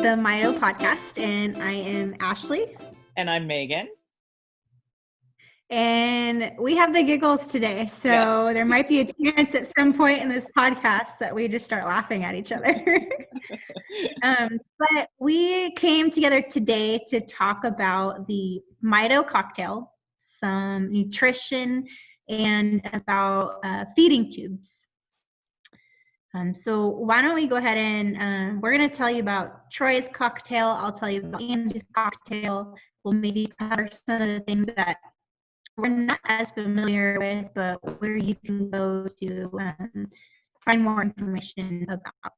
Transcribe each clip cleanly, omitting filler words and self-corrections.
the Mito podcast, and I am Ashley. And I'm Megan. And we have the giggles today, so There might be a chance at some point in this podcast that we just start laughing at each other. But we came together today to talk about the Mito cocktail, some nutrition, and about feeding tubes. So why don't we go ahead and we're going to tell you about Troy's cocktail. I'll tell you about Angie's cocktail. We'll maybe cover some of the things that we're not as familiar with, but where you can go to find more information about.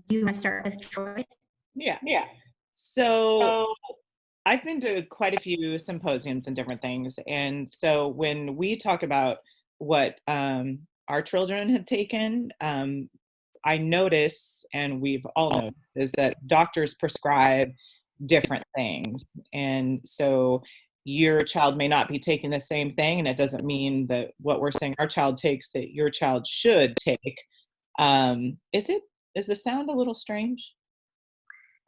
Do you want to start with Troy? Yeah. So I've been to quite a few symposiums and different things. And so when we talk about what our children have taken, I notice, and we've all noticed, is that doctors prescribe different things. And so your child may not be taking the same thing, and it doesn't mean that what we're saying our child takes that your child should take. Is the sound a little strange?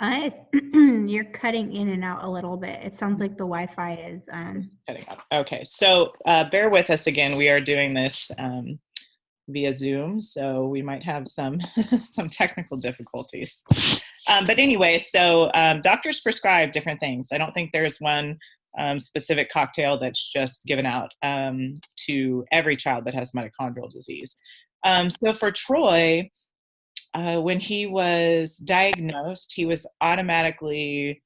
You're cutting in and out a little bit. It sounds like the Wi-Fi is cutting up. Okay, so bear with us again. We are doing this via Zoom, so we might have some technical difficulties. But anyway, so doctors prescribe different things. I don't think there's one specific cocktail that's just given out to every child that has mitochondrial disease. So for Troy, when he was diagnosed, he was automatically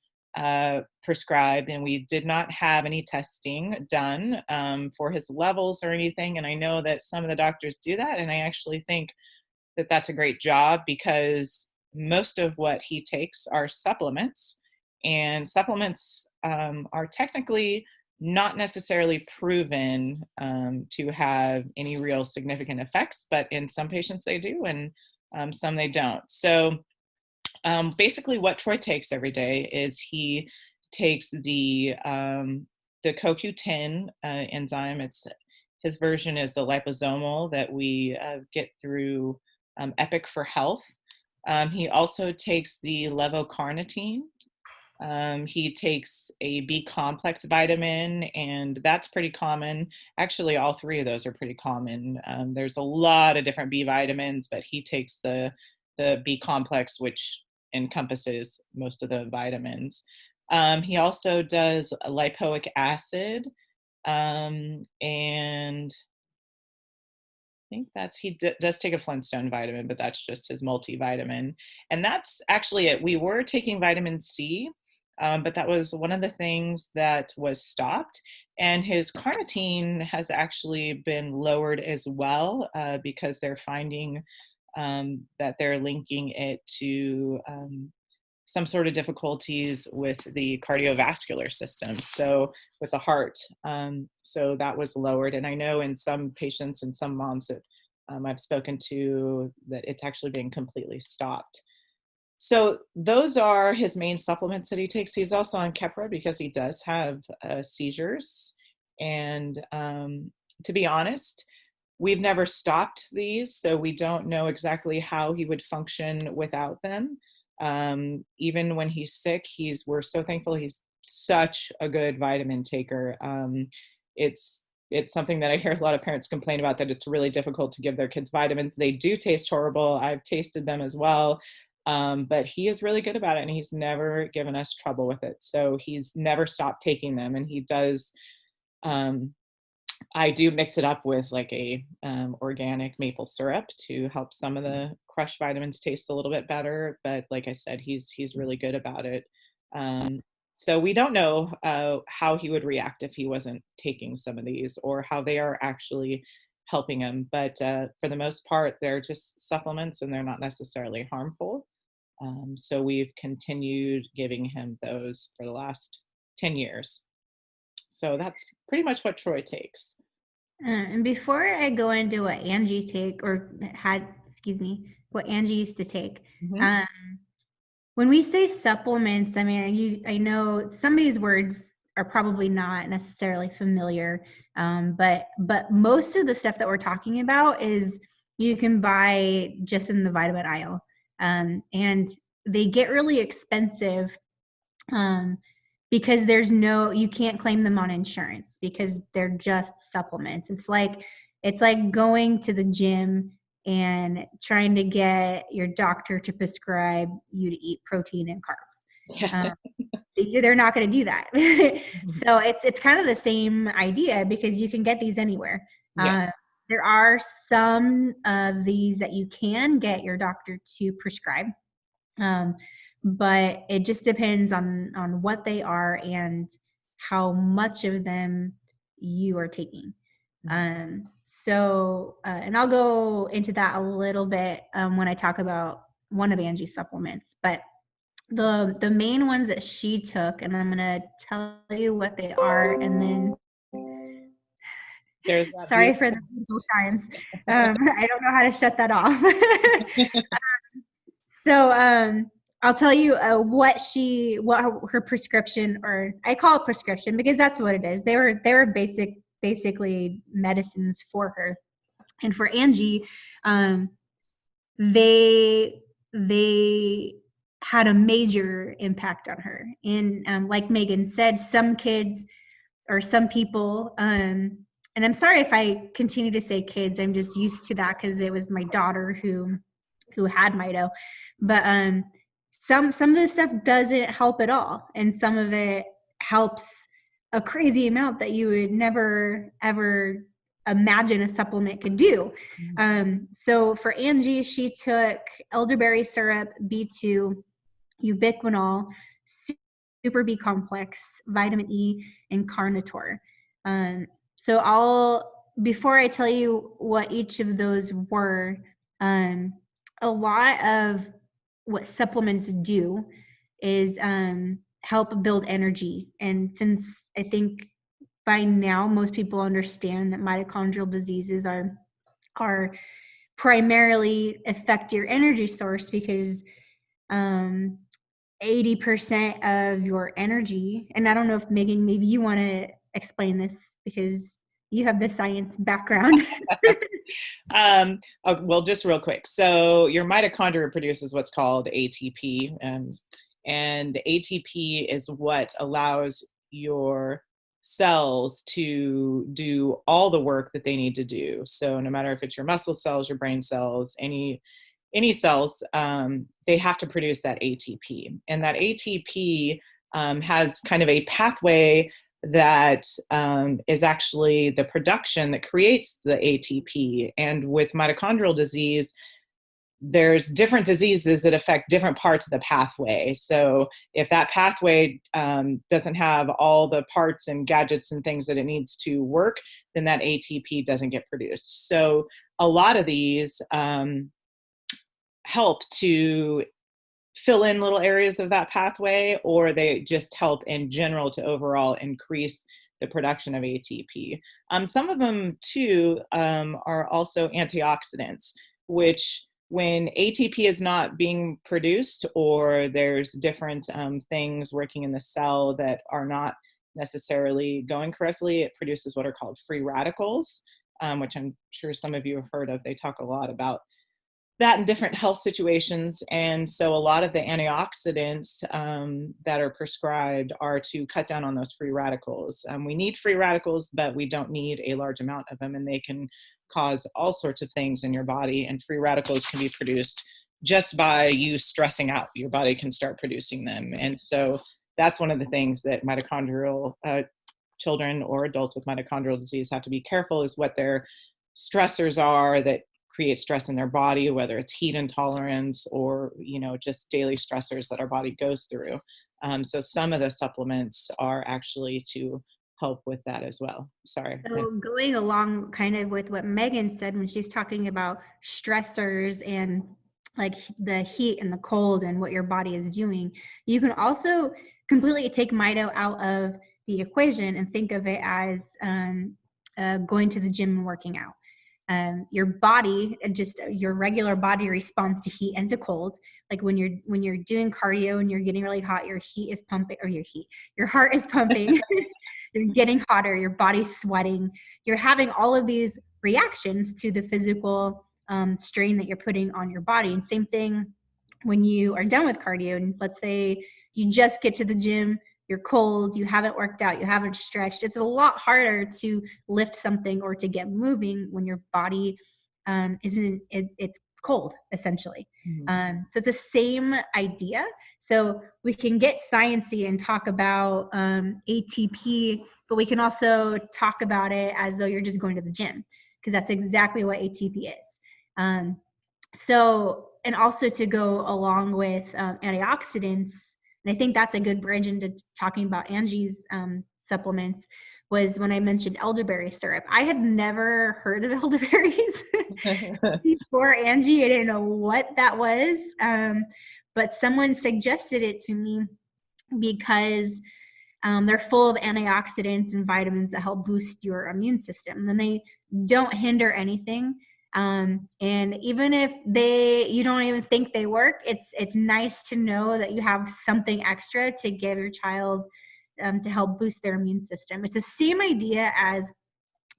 prescribed, and we did not have any testing done for his levels or anything. And I know that some of the doctors do that, and I actually think that that's a great job, because most of what he takes are supplements, and supplements are technically not necessarily proven to have any real significant effects, but in some patients they do, and some they don't. So basically what Troy takes every day is he takes the CoQ10 enzyme. His version is the liposomal that we get through Epic for Health. He also takes the levocarnitine. He takes a B complex vitamin, and that's pretty common. Actually, all three of those are pretty common. There's a lot of different B vitamins, but he takes the B complex, which encompasses most of the vitamins. He also does lipoic acid, and I think he does take a Flintstone vitamin, but that's just his multivitamin. And that's actually it. We were taking vitamin C, but that was one of the things that was stopped. And his carnitine has actually been lowered as well, because they're finding that they're linking it to some sort of difficulties with the cardiovascular system, so with the heart. So that was lowered. And I know in some patients and some moms that I've spoken to, that it's actually being completely stopped. So those are his main supplements that he takes. He's also on Keppra because he does have seizures. And to be honest, we've never stopped these, so we don't know exactly how he would function without them. Even when he's sick, we're so thankful. He's such a good vitamin taker. It's something that I hear a lot of parents complain about, that it's really difficult to give their kids vitamins. They do taste horrible. I've tasted them as well. But he is really good about it, and he's never given us trouble with it. So he's never stopped taking them, and he does. I do mix it up with like a organic maple syrup to help some of the crushed vitamins taste a little bit better. But like I said, he's really good about it. So we don't know how he would react if he wasn't taking some of these, or how they are actually helping him. But for the most part, they're just supplements, and they're not necessarily harmful. So we've continued giving him those for the last 10 years. So that's pretty much what Troy takes. And before I go into what Angie what Angie used to take, when we say supplements, I mean, I know some of these words are probably not necessarily familiar, but most of the stuff that we're talking about is you can buy just in the vitamin aisle. And they get really expensive, because you can't claim them on insurance because they're just supplements. It's like going to the gym and trying to get your doctor to prescribe you to eat protein and carbs. Yeah. They're not going to do that. So it's kind of the same idea, because you can get these anywhere. Yeah. There are some of these that you can get your doctor to prescribe, but it just depends on what they are and how much of them you are taking. And I'll go into that a little bit when I talk about one of Angie's supplements. But the main ones that she took, and I'm gonna tell you what they are, and then sorry for the musical chimes. I don't know how to shut that off. So I'll tell you what her prescription, or I call it prescription because that's what it is. They were basically medicines for her. And for Angie, they had a major impact on her. And like Megan said, some kids or some people, and I'm sorry if I continue to say kids, I'm just used to that because it was my daughter who had Mito. But some of this stuff doesn't help at all, and some of it helps a crazy amount that you would never ever imagine a supplement could do. So for Angie, she took elderberry syrup, B2, ubiquinol, super B complex, vitamin E, and Carnitor. So before I tell you what each of those were, a lot of what supplements do is help build energy. And since I think by now most people understand that mitochondrial diseases are primarily affect your energy source, because 80% of your energy, and I don't know if Megan, maybe you want to explain this because you have the science background. Well, just real quick. So your mitochondria produces what's called ATP, and ATP is what allows your cells to do all the work that they need to do. So no matter if it's your muscle cells, your brain cells, any cells, they have to produce that ATP. And that ATP has kind of a pathway that is actually the production that creates the ATP. And with mitochondrial disease, there's different diseases that affect different parts of the pathway. So if that pathway doesn't have all the parts and gadgets and things that it needs to work, then that ATP doesn't get produced. So a lot of these help to fill in little areas of that pathway, or they just help in general to overall increase the production of ATP. Some of them too are also antioxidants, which when ATP is not being produced, or there's different things working in the cell that are not necessarily going correctly, it produces what are called free radicals, which I'm sure some of you have heard of. They talk a lot about that in different health situations. And so a lot of the antioxidants that are prescribed are to cut down on those free radicals. We need free radicals, but we don't need a large amount of them, and they can cause all sorts of things in your body. And free radicals can be produced just by you stressing out. Your body can start producing them. And so that's one of the things that mitochondrial children or adults with mitochondrial disease have to be careful, is what their stressors are that create stress in their body, whether it's heat intolerance or, just daily stressors that our body goes through. So some of the supplements are actually to help with that as well. Sorry. So going along kind of with what Megan said when she's talking about stressors and like the heat and the cold and what your body is doing, you can also completely take Mito out of the equation and think of it as going to the gym and working out. Your body, just your regular body, responds to heat and to cold. Like when you're doing cardio and you're getting really hot, your heat is pumping, or your heart is pumping. You're getting hotter, your body's sweating. You're having all of these reactions to the physical strain that you're putting on your body. And same thing when you are done with cardio, and let's say you just get to the gym, you're cold, you haven't worked out, you haven't stretched, it's a lot harder to lift something or to get moving when your body it's cold, essentially. So it's the same idea. So we can get sciencey and talk about ATP, but we can also talk about it as though you're just going to the gym, because that's exactly what ATP is. So, and also to go along with antioxidants, and I think that's a good bridge into talking about Angie's supplements, was when I mentioned elderberry syrup. I had never heard of elderberries before Angie. I didn't know what that was, but someone suggested it to me because they're full of antioxidants and vitamins that help boost your immune system. And they don't hinder anything. And even if you don't even think they work, it's nice to know that you have something extra to give your child to help boost their immune system. It's the same idea as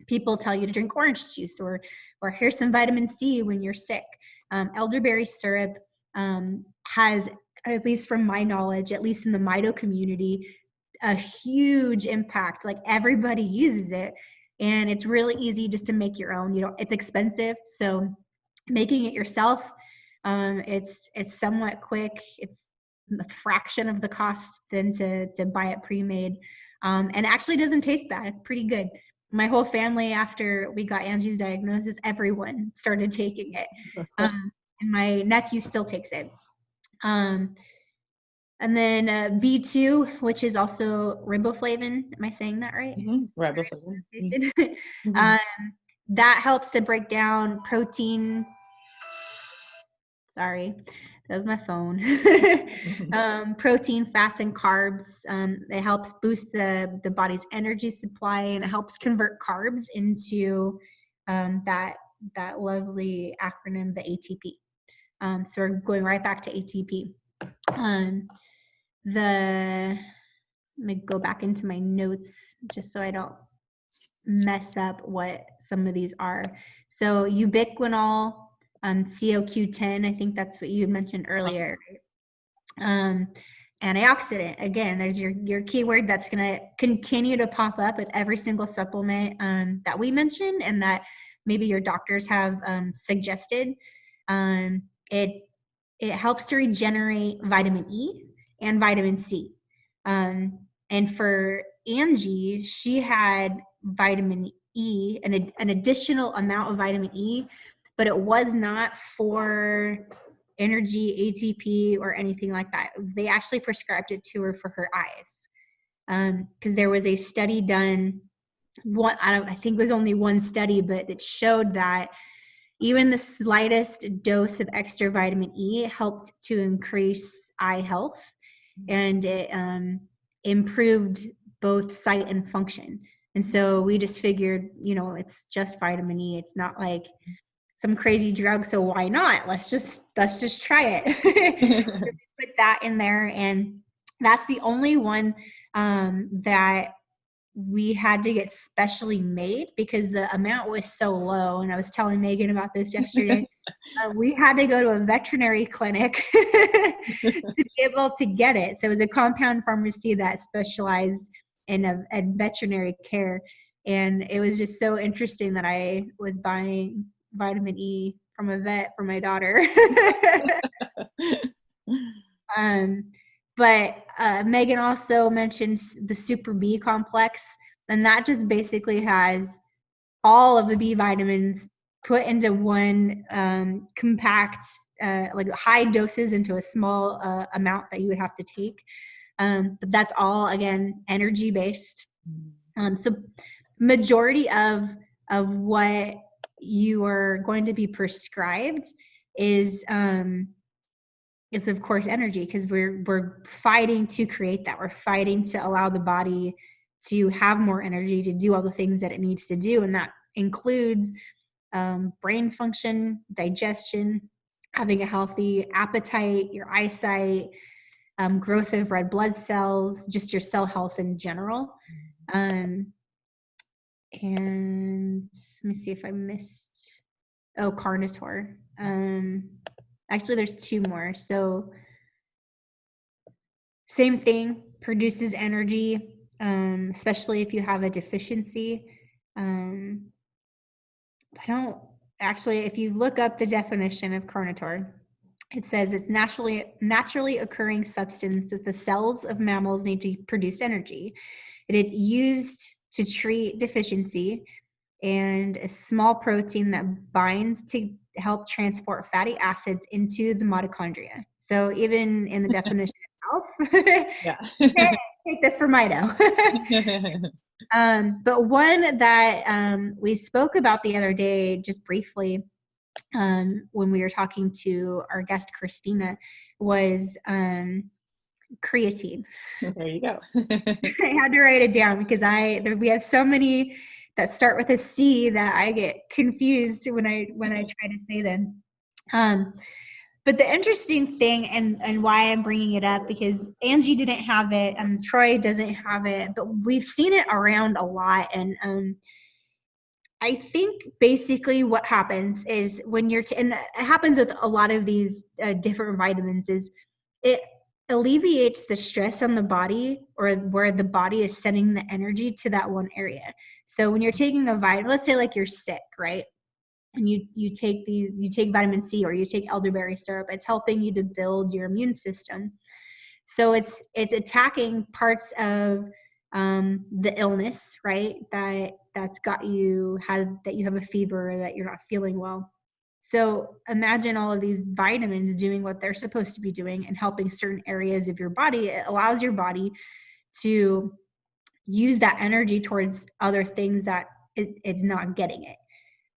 people tell you to drink orange juice, or here's some vitamin C when you're sick. Elderberry syrup has, at least from my knowledge, at least in the Mito community, a huge impact. Like, everybody uses it, and it's really easy just to make your own. It's expensive, so making it yourself, it's somewhat quick. It's a fraction of the cost than to buy it pre-made, and actually doesn't taste bad. It's pretty good. My whole family, after we got Angie's diagnosis, everyone started taking it, and my nephew still takes it. And then B2, which is also riboflavin. Am I saying that right? Riboflavin. That helps to break down protein. Sorry, that was my phone. Protein, fats, and carbs. It helps boost the body's energy supply, and it helps convert carbs into that lovely acronym, the ATP. So we're going right back to ATP. Let me go back into my notes just so I don't mess up what some of these are. So ubiquinol, CoQ10, I think that's what you had mentioned earlier. Antioxidant, again, there's your keyword that's going to continue to pop up with every single supplement that we mentioned and that maybe your doctors have suggested. It helps to regenerate vitamin E and vitamin C. And for Angie, she had vitamin E, an additional amount of vitamin E, but it was not for energy, ATP, or anything like that. They actually prescribed it to her for her eyes. Because there was a study done, I think it was only one study, but it showed that even the slightest dose of extra vitamin E helped to increase eye health, and it improved both sight and function. And so we just figured, it's just vitamin E. It's not like some crazy drug, so why not? Let's just try it. So we put that in there, and that's the only one that we had to get specially made because the amount was so low. And I was telling Megan about this yesterday. We had to go to a veterinary clinic to be able to get it. So it was a compound pharmacy that specialized in veterinary care. And it was just so interesting that I was buying vitamin E from a vet for my daughter. But Megan also mentioned the Super B complex, and that just basically has all of the B vitamins put into one compact, like high doses into a small amount that you would have to take. But that's all, again, energy based. So majority of what you are going to be prescribed is of course energy, because we're fighting to create that. We're fighting to allow the body to have more energy to do all the things that it needs to do, and that includes brain function, digestion, having a healthy appetite, your eyesight, growth of red blood cells, just your cell health in general. And let me see if I missed. Carnitine. Actually, there's two more. So same thing, produces energy, especially if you have a deficiency. I don't actually, if you look up the definition of carnitine, it says it's naturally occurring substance that the cells of mammals need to produce energy. It is used to treat deficiency, and a small protein that binds to help transport fatty acids into the mitochondria. So even in the definition itself, Yeah. take this for Mito. But one that we spoke about the other day, just briefly, when we were talking to our guest Christina, was creatine. There you go. I had to write it down because we have so many that start with a C that I get confused when I try to say them. But the interesting thing, and why I'm bringing it up, because Angie didn't have it, Troy doesn't have it, but we've seen it around a lot. And I think basically what happens is when and it happens with a lot of these different vitamins, is it alleviates the stress on the body, or where the body is sending the energy to that one area. So when you're taking a vitamin, let's say like you're sick, right? And you take vitamin C, or you take elderberry syrup, it's helping you to build your immune system. So it's attacking parts of the illness, right? That's got you that you have a fever, or that you're not feeling well. So imagine all of these vitamins doing what they're supposed to be doing and helping certain areas of your body. It allows your body to use that energy towards other things that it's not getting it.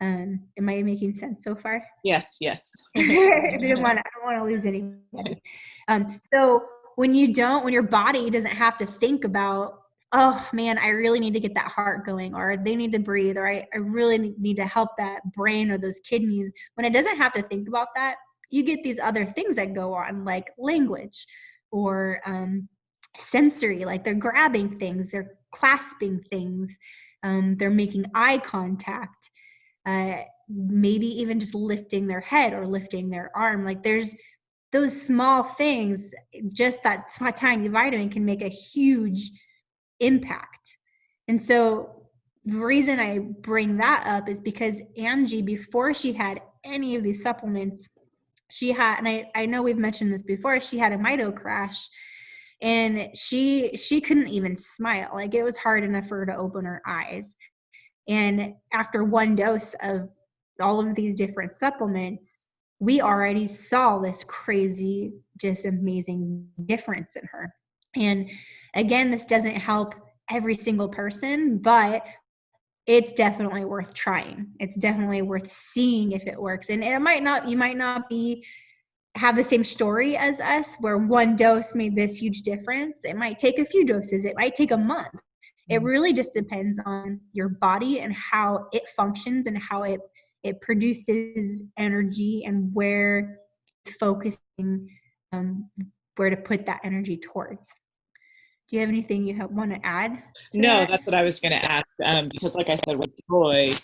Am I making sense so far? Yes, yes. I don't want to lose anybody. So when your body doesn't have to think about, oh man, I really need to get that heart going, or they need to breathe, or I really need to help that brain or those kidneys. When it doesn't have to think about that, you get these other things that go on, like language, or sensory, like they're grabbing things, they're clasping things, they're making eye contact. Maybe even just lifting their head or lifting their arm. Like there's those small things, just that tiny vitamin can make a huge impact. And so the reason I bring that up is because Angie, before she had any of these supplements, she had, and I know we've mentioned this before, she had a Mito crash, and she couldn't even smile. Like it was hard enough for her to open her eyes. And after one dose of all of these different supplements, we already saw this crazy, just amazing difference in her. And again, this doesn't help every single person, but it's definitely worth trying. It's definitely worth seeing if it works. And you might not have the same story as us, where one dose made this huge difference. It might take a few doses. It might take a month. It really just depends on your body and how it functions, and how it produces energy, and where it's focusing, where to put that energy towards. Do you have anything you want to add to No, that? that's what I was going to ask, because like I said with Troy,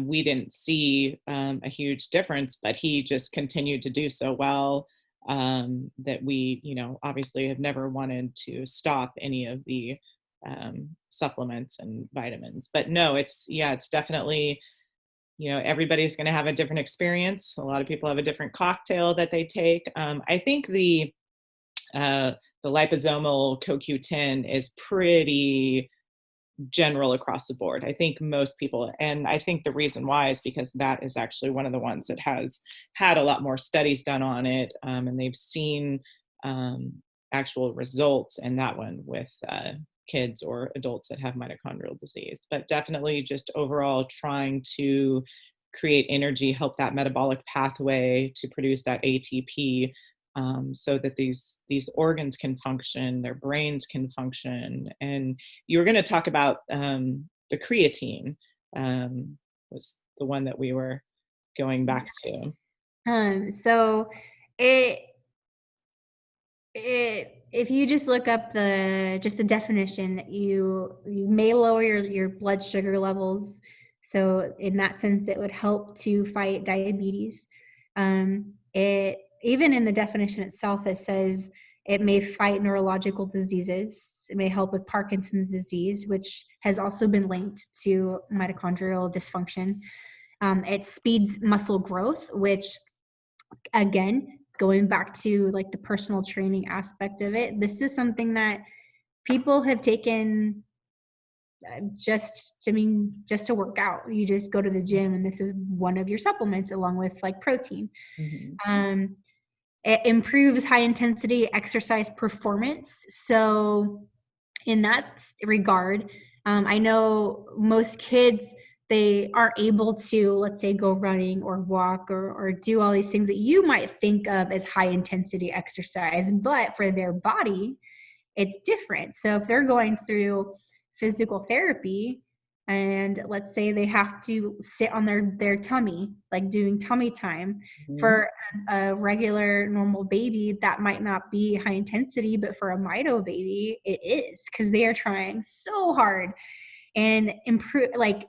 we didn't see a huge difference, but he just continued to do so well, that we, obviously have never wanted to stop any of the supplements and vitamins. But no, it's definitely, everybody's going to have a different experience. A lot of people have a different cocktail that they take. I think the liposomal CoQ10 is pretty general across the board. I think most people, and I think the reason why is because that is actually one of the ones that has had a lot more studies done on it, and they've seen actual results in that one with kids or adults that have mitochondrial disease. But definitely just overall trying to create energy, help that metabolic pathway to produce that ATP, so that these organs can function, their brains can function. And you were going to talk about the creatine, was the one that we were going back to. So if you just look up the definition, you may lower your blood sugar levels. So in that sense, it would help to fight diabetes. It even in the definition itself, it says it may fight neurological diseases. It may help with Parkinson's disease, which has also been linked to mitochondrial dysfunction. It speeds muscle growth, which, again, going back to like the personal training aspect of it, this is something that people have taken just to work out. You just go to the gym and this is one of your supplements along with like protein. Mm-hmm. It improves high intensity exercise performance. So in that regard, I know most kids, they are able to, let's say, go running or walk or do all these things that you might think of as high intensity exercise, but for their body, it's different. So if they're going through physical therapy and let's say they have to sit on their tummy, like doing tummy time, Mm-hmm. for a regular normal baby, that might not be high intensity, but for a mito baby, it is, because they are trying so hard and improve, like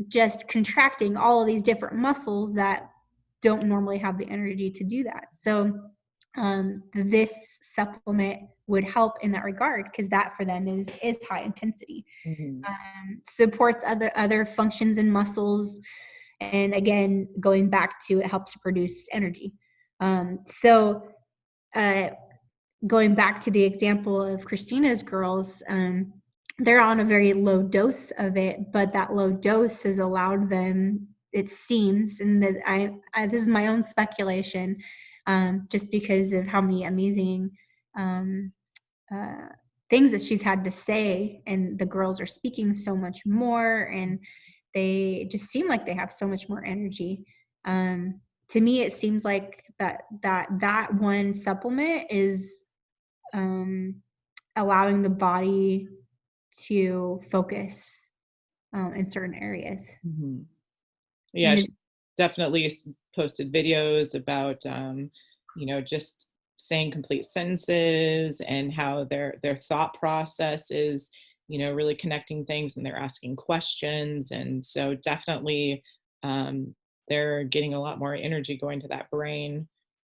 just contracting all of these different muscles that don't normally have the energy to do that. So this supplement would help in that regard, because that for them is high intensity. Mm-hmm. Supports other functions in muscles, and again, going back to, it helps to produce energy. So going back to the example of Christina's girls, they're on a very low dose of it, but that low dose has allowed them, it seems, and that I this is my own speculation, just because of how many amazing uh, things that she's had to say, and the girls are speaking so much more, and they just seem like they have so much more energy. To me, it seems like that one supplement is allowing the body to focus in certain areas. Mm-hmm. Yeah, And she definitely posted videos about, just saying complete sentences and how their thought process is, really connecting things, and they're asking questions. And so definitely they're getting a lot more energy going to that brain,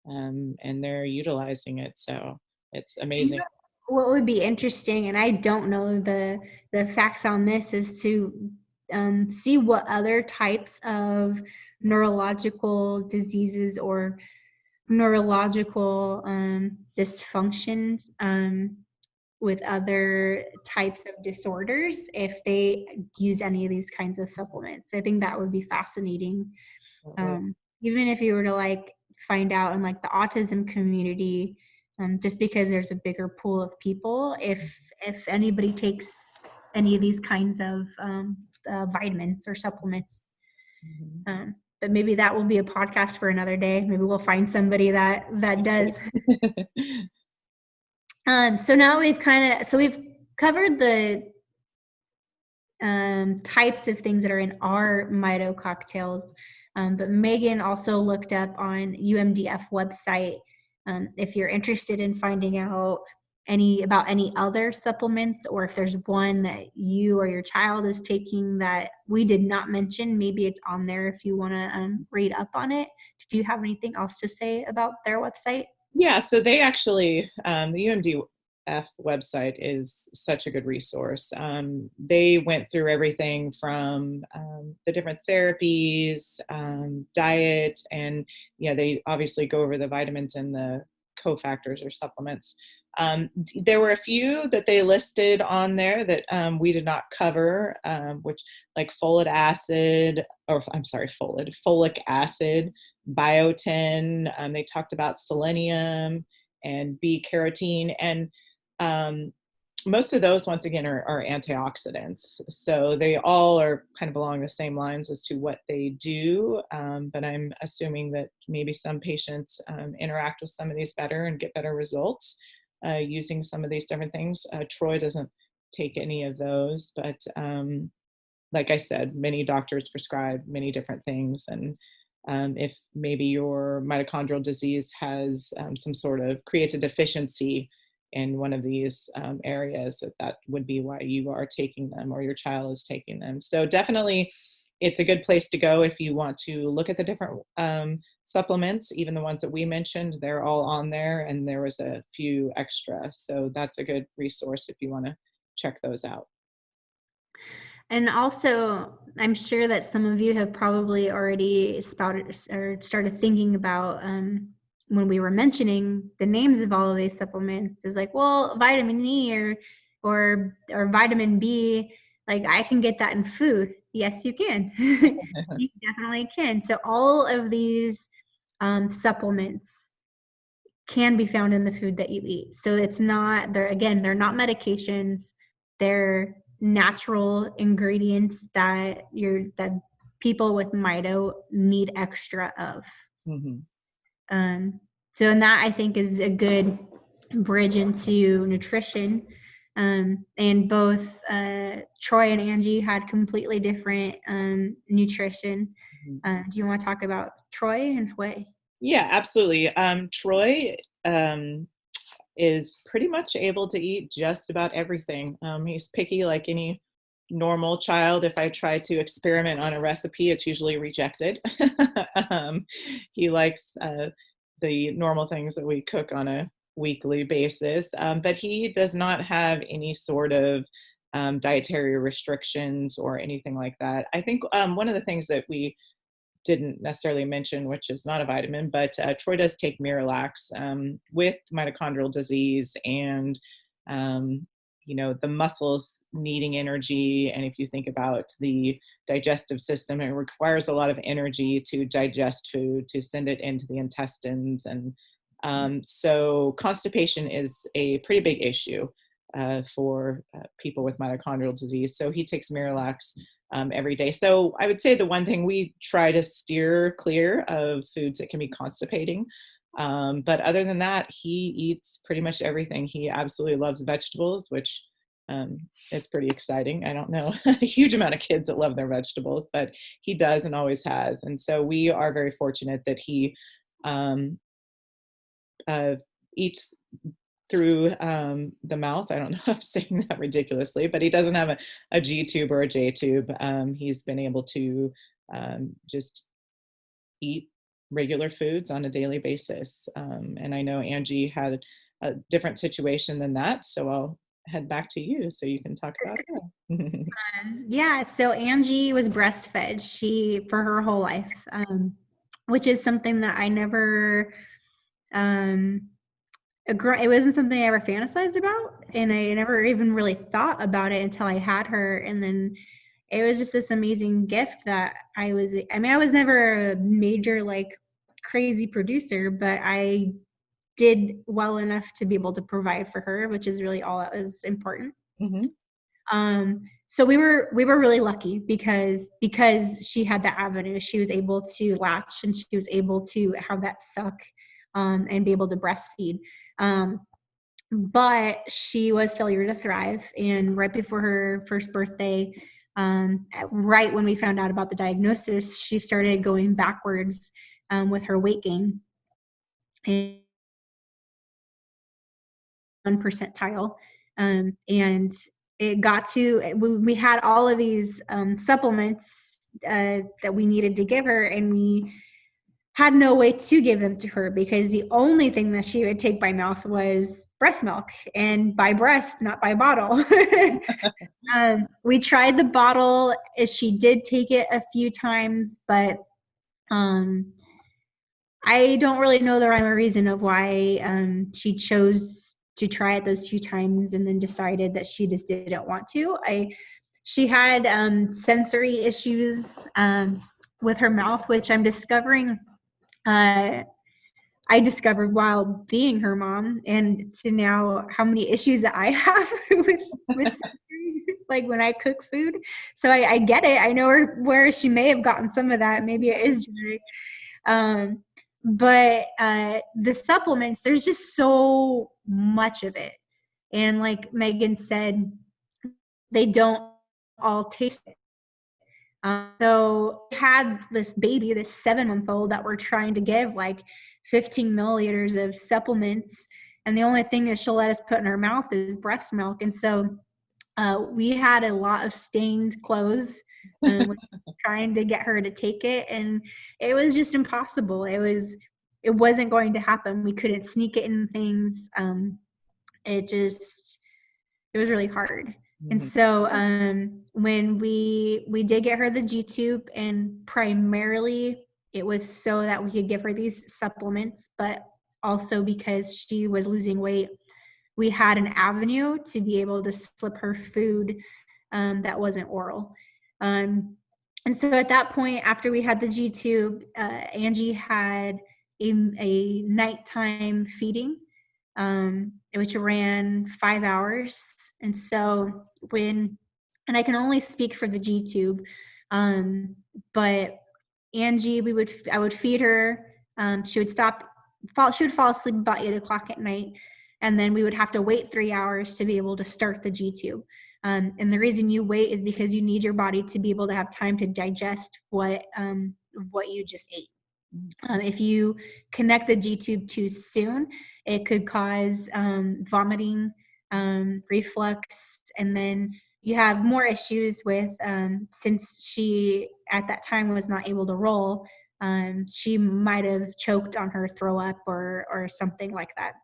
and they're utilizing it. So it's amazing. what would be interesting, and I don't know the facts on this, is to see what other types of neurological diseases or neurological dysfunctions with other types of disorders, if they use any of these kinds of supplements. I think that would be fascinating. Even if you were to like find out in like the autism community, just because there's a bigger pool of people, if anybody takes any of these kinds of vitamins or supplements. But maybe that will be a podcast for another day. Maybe we'll find somebody that does. So now we've covered the types of things that are in our Mito cocktails. But Megan also looked up on UMDF website, if you're interested in finding out about any other supplements, or if there's one that you or your child is taking that we did not mention, maybe it's on there if you want to read up on it. Do you have anything else to say about their website? Yeah, so they actually, the UMDF website is such a good resource. They went through everything from the different therapies, diet, and they obviously go over the vitamins and the cofactors or supplements. There were a few that they listed on there that we did not cover, which like folic acid, biotin. They talked about selenium and B-carotene, and most of those, once again, are antioxidants. So they all are kind of along the same lines as to what they do. But I'm assuming that maybe some patients interact with some of these better and get better results using some of these different things. Troy doesn't take any of those, but like I said, many doctors prescribe many different things. And if maybe your mitochondrial disease has some sort of creates a deficiency in one of these areas, that would be why you are taking them or your child is taking them. So definitely it's a good place to go if you want to look at the different supplements. Even the ones that we mentioned, they're all on there, and there was a few extra. So that's a good resource if you want to check those out. And also, I'm sure that some of you have probably already spouted or started thinking about when we were mentioning the names of all of these supplements is like, well, vitamin E or vitamin B, like I can get that in food. Yes, you can. You definitely can. So all of these supplements can be found in the food that you eat. So it's not, they're not medications. They're natural ingredients that people with Mito need extra of. Mm-hmm. So and that I think is a good bridge into nutrition. And both Troy and Angie had completely different nutrition. Do you want to talk about Troy and what? Yeah, absolutely. Troy is pretty much able to eat just about everything. He's picky like any normal child. If I try to experiment on a recipe, it's usually rejected. He likes the normal things that we cook on a weekly basis, but he does not have any sort of dietary restrictions or anything like that. I think one of the things that we didn't necessarily mention, which is not a vitamin, but Troy does take Miralax with mitochondrial disease and, the muscles needing energy. And if you think about the digestive system, it requires a lot of energy to digest food, to send it into the intestines. And so constipation is a pretty big issue for people with mitochondrial disease. So he takes Miralax every day. So I would say the one thing we try to steer clear of foods that can be constipating. But other than that, he eats pretty much everything. He absolutely loves vegetables, which is pretty exciting. I don't know a huge amount of kids that love their vegetables, but he does and always has. And so we are very fortunate that he eats through the mouth. I don't know if I'm saying that ridiculously, but he doesn't have a G tube or a J tube. He's been able to just eat regular foods on a daily basis. And I know Angie had a different situation than that, so I'll head back to you so you can talk about it. Yeah, so Angie was breastfed for her whole life, which is something that I never it wasn't something I ever fantasized about, and I never even really thought about it until I had her. And then it was just this amazing gift that I was never a major like crazy producer, but I did well enough to be able to provide for her, which is really all that was important. Mm-hmm. So we were really lucky because she had that avenue. She was able to latch and she was able to have that suck and be able to breastfeed. But she was failure to thrive. And right before her first birthday, right when we found out about the diagnosis, she started going backwards with her weight gain. And 1 percentile. And it got to, we had all of these supplements that we needed to give her, and we had no way to give them to her because the only thing that she would take by mouth was breast milk, and by breast, not by bottle. We tried the bottle. She did take it a few times, but I don't really know the rhyme or reason of why she chose to try it those few times and then decided that she just didn't want to. She had sensory issues with her mouth, which I'm discovering. I discovered while being her mom, and to now how many issues that I have with sensory, like when I cook food. So I get it. I know where she may have gotten some of that. Maybe it is genetic. But the supplements, there's just so much of it. And like Megan said, they don't all taste it. So we had this baby, this 7-month-old that we're trying to give like 15 milliliters of supplements. And the only thing that she'll let us put in her mouth is breast milk. And so we had a lot of stained clothes trying to get her to take it, and it was just impossible. It wasn't going to happen. We couldn't sneak it in things. It was really hard. And so when we did get her the G tube, and primarily it was so that we could give her these supplements, but also because she was losing weight, we had an avenue to be able to slip her food that wasn't oral. And so at that point, after we had the G tube, Angie had a nighttime feeding, which ran 5 hours. And so and I can only speak for the G tube, but Angie, I would feed her. She would fall asleep about 8 o'clock at night. And then we would have to wait 3 hours to be able to start the G tube. And the reason you wait is because you need your body to be able to have time to digest what you just ate. If you connect the G tube too soon, it could cause vomiting, reflux, and then you have more issues with, since she at that time was not able to roll, she might have choked on her throw up or something like that.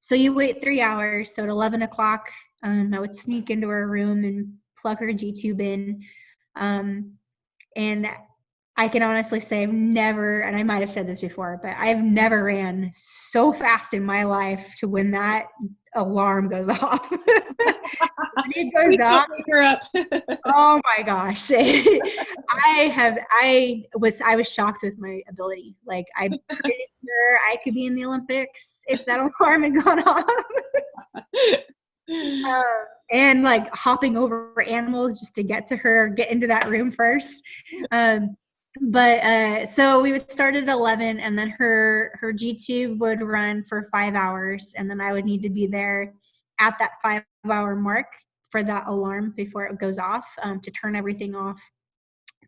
So you wait 3 hours. So at 11 o'clock, I would sneak into her room and plug her G tube in. And I can honestly say I've never, and I might have said this before, but I've never ran so fast in my life to when that alarm goes off. It goes off. Wake her up. Oh my gosh. I was shocked with my ability. Like, I'm pretty sure I could be in the Olympics if that alarm had gone off. And like hopping over animals just to get to her, get into that room first. But so we would start at 11, and then her G tube would run for 5 hours, and then I would need to be there at that 5-hour mark for that alarm before it goes off, to turn everything off,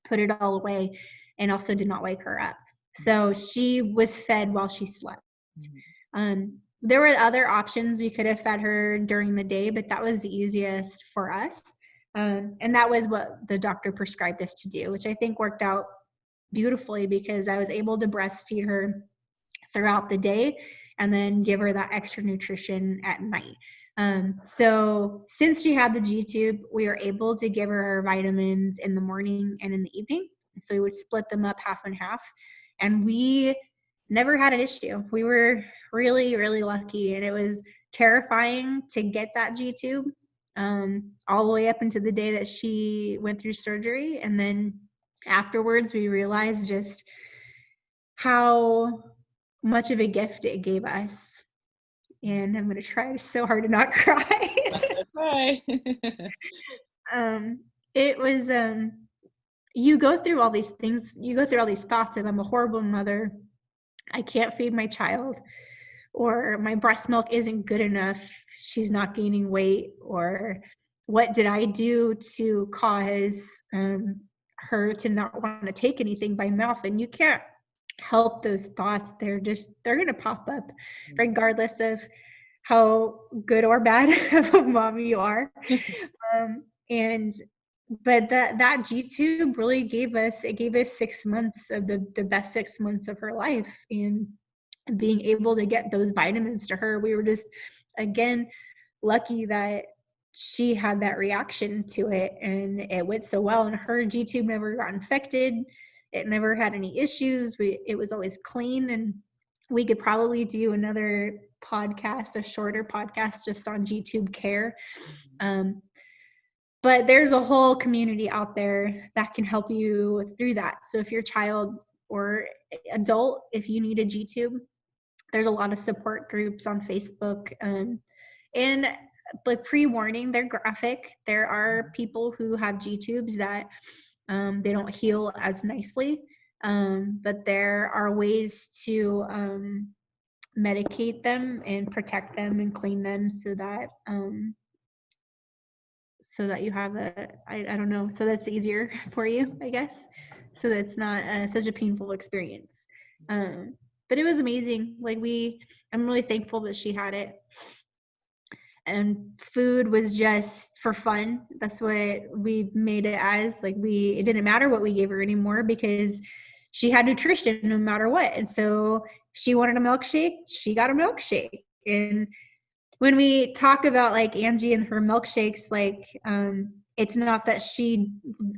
put it all away, and also did not wake her up. So she was fed while she slept. There were other options. We could have fed her during the day, but that was the easiest for us. And that was what the doctor prescribed us to do, which I think worked out beautifully because I was able to breastfeed her throughout the day and then give her that extra nutrition at night. So since she had the G tube, we were able to give her vitamins in the morning and in the evening. So we would split them up half and half, and we never had an issue. We were really, really lucky, and it was terrifying to get that G tube all the way up into the day that she went through surgery. And then afterwards, we realized just how much of a gift it gave us. And I'm going to try so hard to not cry. Cry. It was, you go through all these things. You go through all these thoughts of, I'm a horrible mother. I can't feed my child, or my breast milk isn't good enough. She's not gaining weight, or what did I do to cause her to not want to take anything by mouth? And you can't help those thoughts. They're going to pop up regardless of how good or bad of a mom you are. But that G tube really gave us 6 months of the best 6 months of her life. And being able to get those vitamins to her, we were just, again, lucky that she had that reaction to it and it went so well. And her G tube never got infected. It never had any issues. It was always clean. And we could probably do another podcast, a shorter podcast just on G tube care. But there's a whole community out there that can help you through that. So if your child or adult, if you need a G tube, there's a lot of support groups on Facebook. And like, pre-warning, they're graphic. There are people who have G tubes that they don't heal as nicely. But there are ways to medicate them and protect them and clean them so that you have I don't know, so that's easier for you, I guess, so that's not such a painful experience. But it was amazing. Like, I'm really thankful that she had it. and food was just for fun. That's what we made it as. Like it didn't matter what we gave her anymore because she had nutrition no matter what. And so she wanted a milkshake, she got a milkshake. And when we talk about like Angie and her milkshakes, like it's not that she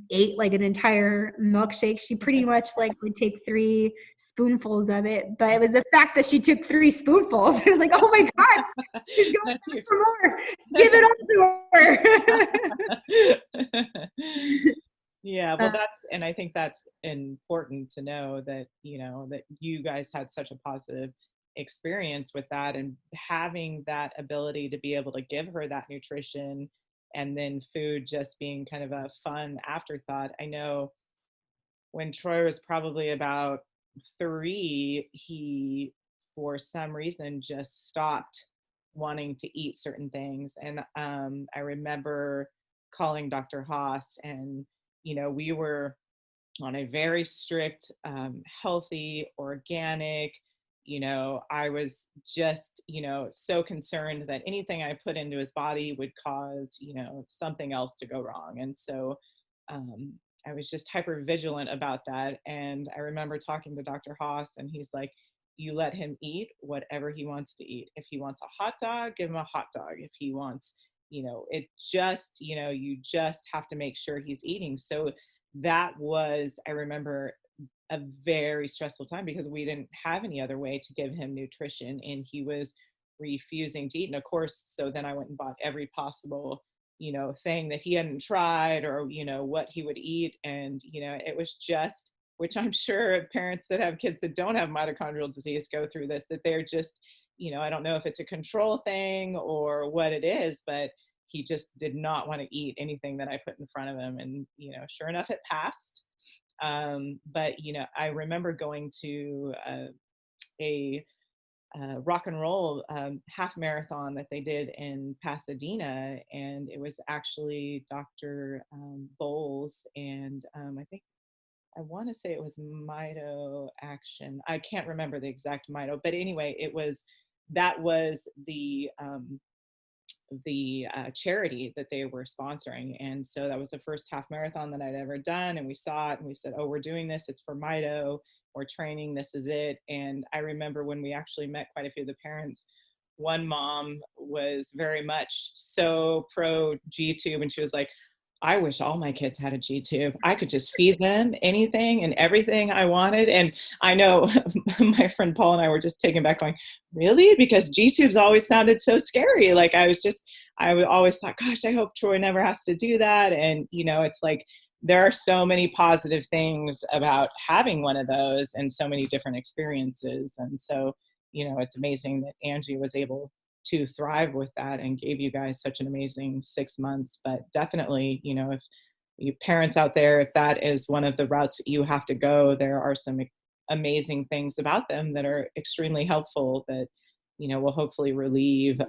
ate like an entire milkshake. She pretty much like would take 3 spoonfuls of it, but it was the fact that she took 3 spoonfuls. It was like, oh my God, she's going for more. Give it up to her. Yeah, well, and I think that's important to know that, that you guys had such a positive experience with that, and having that ability to be able to give her that nutrition, and then food just being kind of a fun afterthought. I know when Troy was probably about 3, he, for some reason, just stopped wanting to eat certain things. And I remember calling Dr. Haas, and, we were on a very strict, healthy, organic, I was just, so concerned that anything I put into his body would cause, something else to go wrong. And so I was just hyper vigilant about that. And I remember talking to Dr. Haas, and he's like, you let him eat whatever he wants to eat. If he wants a hot dog, give him a hot dog. If he wants, it just, you just have to make sure he's eating. So that was, I remember, a very stressful time because we didn't have any other way to give him nutrition, and he was refusing to eat. And of course, so then I went and bought every possible, thing that he hadn't tried, or, what he would eat. And, it was just, which I'm sure parents that have kids that don't have mitochondrial disease go through this, that they're just, I don't know if it's a control thing or what it is, but he just did not want to eat anything that I put in front of him. And, sure enough, it passed. But, I remember going to a rock and roll half marathon that they did in Pasadena, and it was actually Dr. Bowles, and I want to say it was Mito Action. I can't remember the exact Mito, but anyway, that was the charity that they were sponsoring. And so that was the first half marathon that I'd ever done. And we saw it and we said, oh, we're doing this. It's for Mito. We're training. This is it. And I remember when we actually met quite a few of the parents, one mom was very much so pro G-tube. And she was like, I wish all my kids had a G-tube. I could just feed them anything and everything I wanted. And I know my friend Paul and I were just taken back going, really? Because G-tubes always sounded so scary. Like I always thought, gosh, I hope Troy never has to do that. And, it's like, there are so many positive things about having one of those and so many different experiences. And so, it's amazing that Angie was able to thrive with that and gave you guys such an amazing 6 months. But definitely, if you parents out there, if that is one of the routes that you have to go, there are some amazing things about them that are extremely helpful that, will hopefully relieve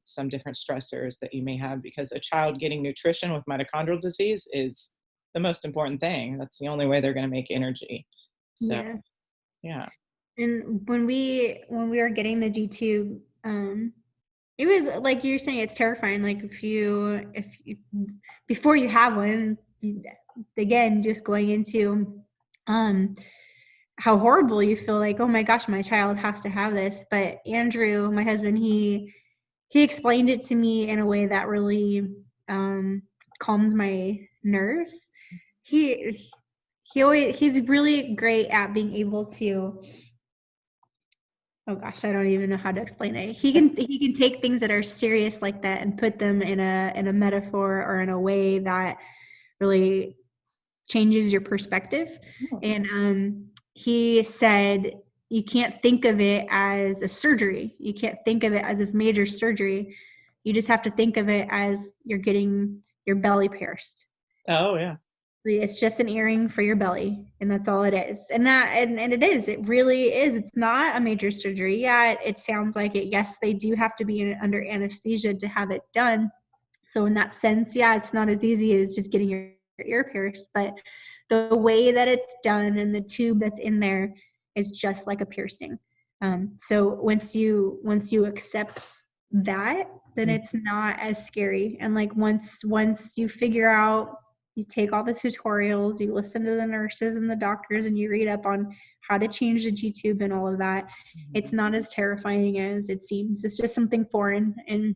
some different stressors that you may have, because a child getting nutrition with mitochondrial disease is the most important thing. That's the only way they're going to make energy. So, yeah. And when we were getting the G-tube, it was like you're saying, it's terrifying. Like if you before you have one, again, just going into how horrible you feel, like, oh my gosh, my child has to have this. But Andrew, my husband, he explained it to me in a way that really calms my nerves. He's really great at being able to, oh gosh, I don't even know how to explain it. He can take things that are serious like that and put them in a metaphor or in a way that really changes your perspective. Oh. And he said, you can't think of it as a surgery. You can't think of it as this major surgery. You just have to think of it as you're getting your belly pierced. Oh yeah. It's just an earring for your belly, and that's all it is. And it is. It really is. It's not a major surgery. Yeah, it sounds like it. Yes, they do have to be under anesthesia to have it done. So in that sense, yeah, it's not as easy as just getting your ear pierced. But the way that it's done and the tube that's in there is just like a piercing. So once you accept that, then it's not as scary. And like once you figure out, you take all the tutorials, you listen to the nurses and the doctors, and you read up on how to change the G tube and all of that, it's not as terrifying as it seems. It's just something foreign. And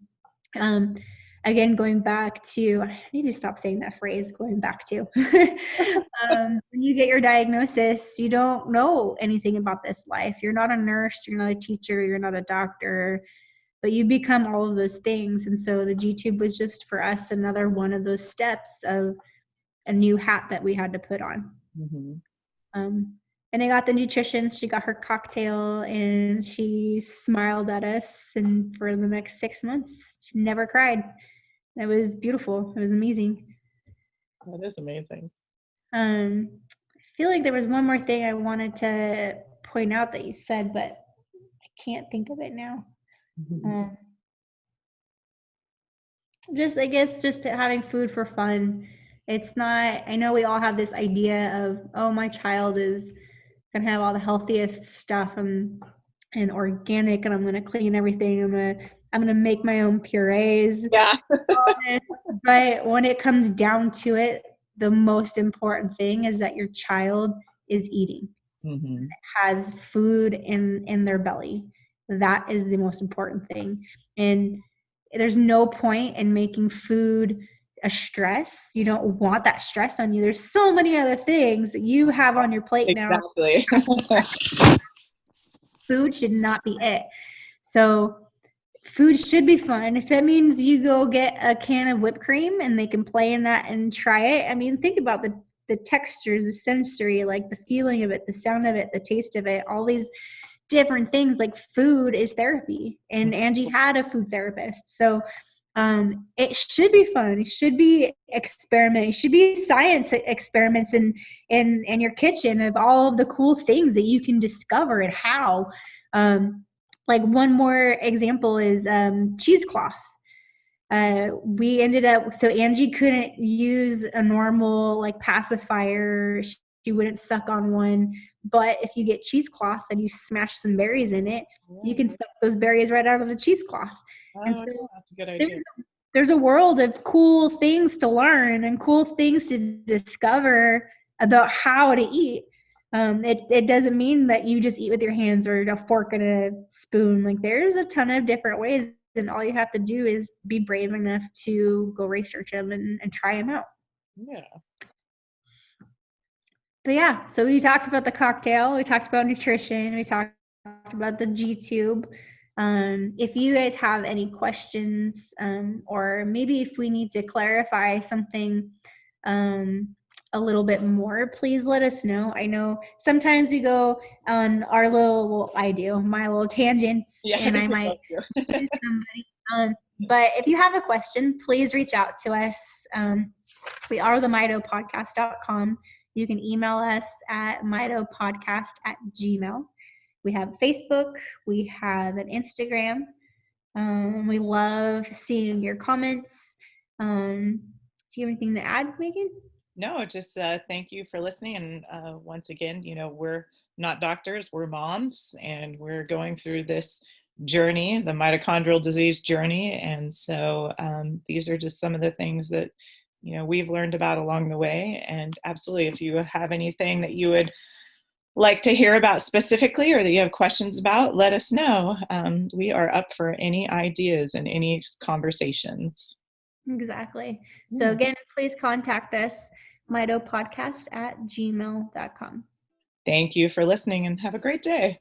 again, going back to, I need to stop saying that phrase, going back to, when you get your diagnosis, you don't know anything about this life. You're not a nurse, you're not a teacher, you're not a doctor, but you become all of those things. And so the G-tube was just for us another one of those steps of a new hat that we had to put on. And I got the nutrition. She got her cocktail and she smiled at us. And for the next 6 months, she never cried. It was beautiful. It was amazing. That is amazing. I feel like there was one more thing I wanted to point out that you said, but I can't think of it now. I guess just having food for fun. It's not, I know we all have this idea of, oh, my child is gonna have all the healthiest stuff and organic, and I'm gonna clean everything. I'm gonna make my own purees. Yeah. But when it comes down to it, the most important thing is that your child is eating. Has food in their belly. That is the most important thing. And there's no point in making food a stress. You don't want that stress on you. There's so many other things that you have on your plate now. Exactly. Food should not be it. So food should be fun. If that means you go get a can of whipped cream and they can play in that and try it. I mean, think about the textures, the sensory, like the feeling of it, the sound of it, the taste of it, all these different things. Like food is therapy, and Angie had a food therapist. So it should be fun. It should be experiment. It should be science experiments in your kitchen of all of the cool things that you can discover and how. Like one more example is cheesecloth. We ended up, so Angie couldn't use a normal like pacifier. She wouldn't suck on one. But if you get cheesecloth and you smash some berries in it, you can suck those berries right out of the cheesecloth. And so that's a good idea. There's a world of cool things to learn and cool things to discover about how to eat. It doesn't mean that you just eat with your hands or a fork and a spoon. Like there's a ton of different ways, and all you have to do is be brave enough to go research them and try them out. Yeah. But yeah, so we talked about the cocktail, we talked about nutrition, we talked about the G-tube. If you guys have any questions, or maybe if we need to clarify something a little bit more, please let us know. I know sometimes we go on our my little tangents, and I might do somebody. But if you have a question, please reach out to us. We are the mitopodcast.com. You can email us at mitopodcast@gmail.com. We have Facebook. We have an Instagram. We love seeing your comments. Do you have anything to add, Megan? No, just thank you for listening. And once again, we're not doctors, we're moms, and we're going through this journey, the mitochondrial disease journey. And so these are just some of the things that, we've learned about along the way. And absolutely, if you have anything that you would like to hear about specifically or that you have questions about, let us know. We are up for any ideas and any conversations. Exactly. So again, please contact us, mitopodcast@gmail.com. Thank you for listening and have a great day.